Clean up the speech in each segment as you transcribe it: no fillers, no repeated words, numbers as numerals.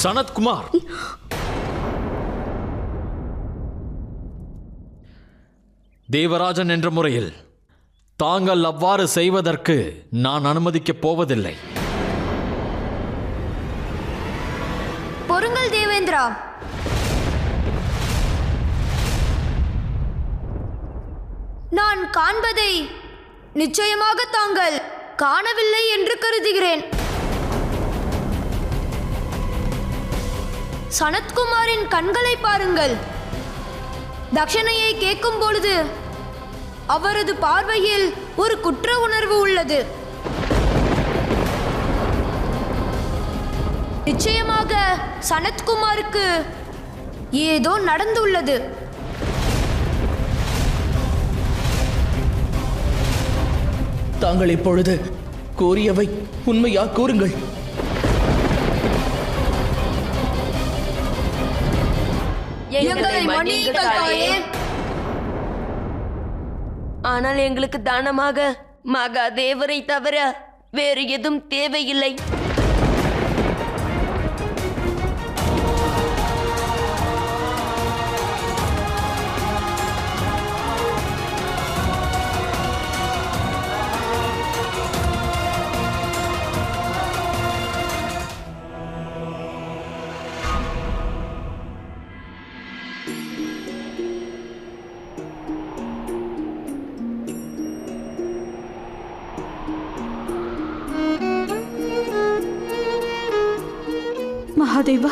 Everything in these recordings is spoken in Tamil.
சனத்குமார், தேவராஜன் என்ற முறையில் தாங்கள் அவ்வாறு செய்வதற்கு நான் அனுமதிக்கப் போவதில்லை. பொறுங்கள் தேவேந்திரா. நான் காண்பதை நிச்சயமாக தாங்கள் காணவில்லை என்று கருதுகிறேன். சனத்குமாரின் கண்களை பாருங்கள். தட்சணையை கேட்கும் பொழுது அவரது பார்வையில் ஒரு குற்ற உணர்வு உள்ளது. நிச்சயமாக சனத்குமாருக்கு ஏதோ நடந்துள்ளது. தாங்கள் இப்பொழுது கூறியவை உண்மையா? கூறுங்கள். எங்களை மன்னியுங்கள் தாயே. ஆனால் எங்களுக்கு தானமாக மகாதேவரை தவிர வேறு எதுவும் தேவையில்லை. மகாதேவா,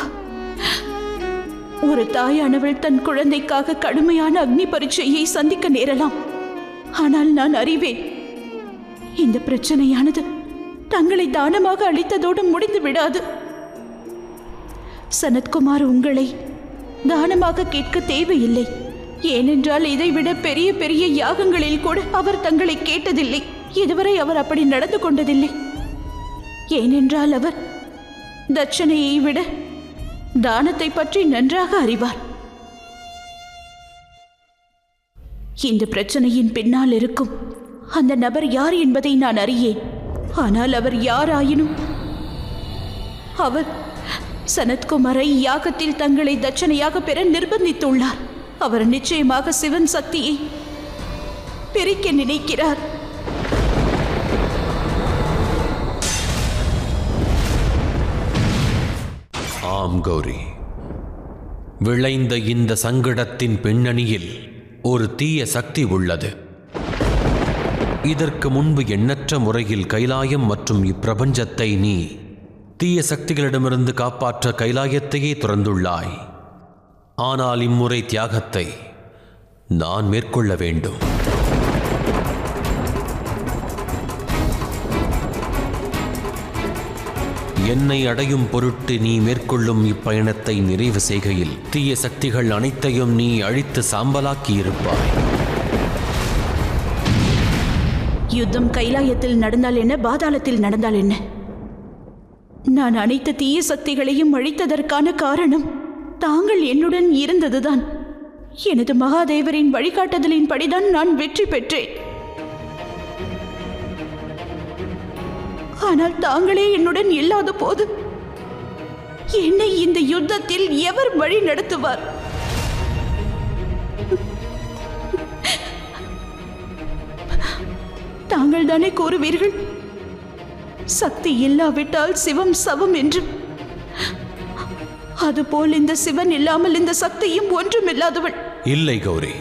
ஒரு தாயானவள் தன் குழந்தைக்காக கடுமையான அக்னி பரீட்சையை சந்திக்க நேரலாம். ஆனால் நான் அறிவேன், இந்த பிரச்சனையானது தங்களை தானமாக அளித்ததோடு முடிந்து விடாது. சனத்குமார் உங்களை தானமாக கேட்க தேவையில்லை. ஏனென்றால் இதைவிட பெரிய பெரிய யாகங்களில் கூட அவர் தங்களை கேட்டதில்லை. இதுவரை அவர் அப்படி நடந்து கொண்டதில்லை. ஏனென்றால் அவர் தட்சணையை விட தானத்தை பற்றி நன்றாக அறிவார். இந்த பிரச்சனையின் பின்னால் இருக்கும் அந்த நபர் யார் என்பதை நான் அறியேன். ஆனால் அவர் யாராயினும் அவர் சனத்குமாரை யாகத்தில் தங்களை தட்சணையாக பெற நிர்பந்தித்துள்ளார். அவர் நிச்சயமாக சிவன் சக்தியை பிரிக்க நினைக்கிறார். ஆம் கௌரி, விளைந்த இந்த சங்கடத்தின் பின்னணியில் ஒரு தீய சக்தி உள்ளது. இதற்கு முன்பு எண்ணற்ற முறையில் கைலாயம் மற்றும் இப்பிரபஞ்சத்தை நீ தீய சக்திகளிடமிருந்து காப்பாற்ற கைலாயத்தையே துறந்துள்ளாய். ஆனால் இம்முறை தியாகத்தை நான் மேற்கொள்ள வேண்டும். என்னை அடையும் பொருட்டு நீ மேற்கொள்ளும் இப்பயணத்தை நிறைவு செய்கையில் தீய சக்திகள் அனைத்தையும் நீ அழித்து சாம்பலாக்கி இருப்பாய். யுத்தம் கைலாயத்தில் நடந்தால் என்ன, பாதாளத்தில் நடந்தால் என்ன, நான் அனைத்து தீய சக்திகளையும் அழித்ததற்கான காரணம் தாங்கள் என்னுடன் இருந்ததுதான். எனது மகாதேவரின் வழிகாட்டுதலின் படிதான் நான் வெற்றி பெற்றேன். ஆனால் தாங்களே என்னுடன் இல்லாத போது என்னை இந்த யுத்தத்தில் எவர் வழி நடத்துவார்? தாங்கள் தானே கூறுவீர்கள், சக்தி இல்லாவிட்டால் சிவம் சவம் என்று. அதுபோல் இந்த சிவன் இல்லாமல் இந்த சக்தியும் ஒன்றுமில்லாதவள். இல்லை கௌரி,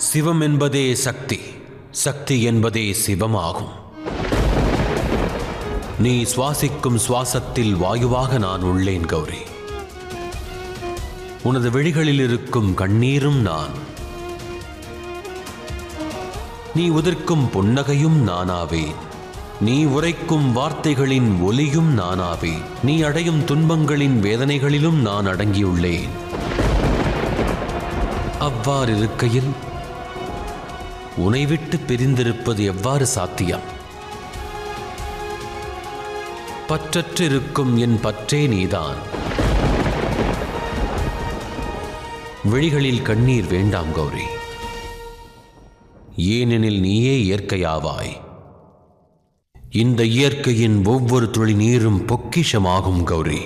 சிவம் என்பதே சக்தி, சக்தி என்பதே சிவமாகும். நீ சுவாசிக்கும் சுவாசத்தில் வாயுவாக நான் உள்ளேன் கௌரி. உனது விழிகளில் இருக்கும் கண்ணீரும் நான். நீ உதிர்க்கும் புன்னகையும் நானாவேன். நீ உரைக்கும் வார்த்தைகளின் ஒலியும் நானாவேன். நீ அடையும் துன்பங்களின் வேதனைகளிலும் நான் அடங்கியுள்ளேன். அவ்வாறிருக்கையில் உன்னை விட்டு பிரிந்திருப்பது எவ்வாறு சாத்தியம்? பற்றற்றிருக்கும் என் பற்றே நீதான். விழிகளில் கண்ணீர் வேண்டாம் கௌரி, ஏனெனில் நீயே இயற்கையாவாய். இந்த இயற்கையின் ஒவ்வொரு துளி நீரும் பொக்கிஷமாகும் கௌரி.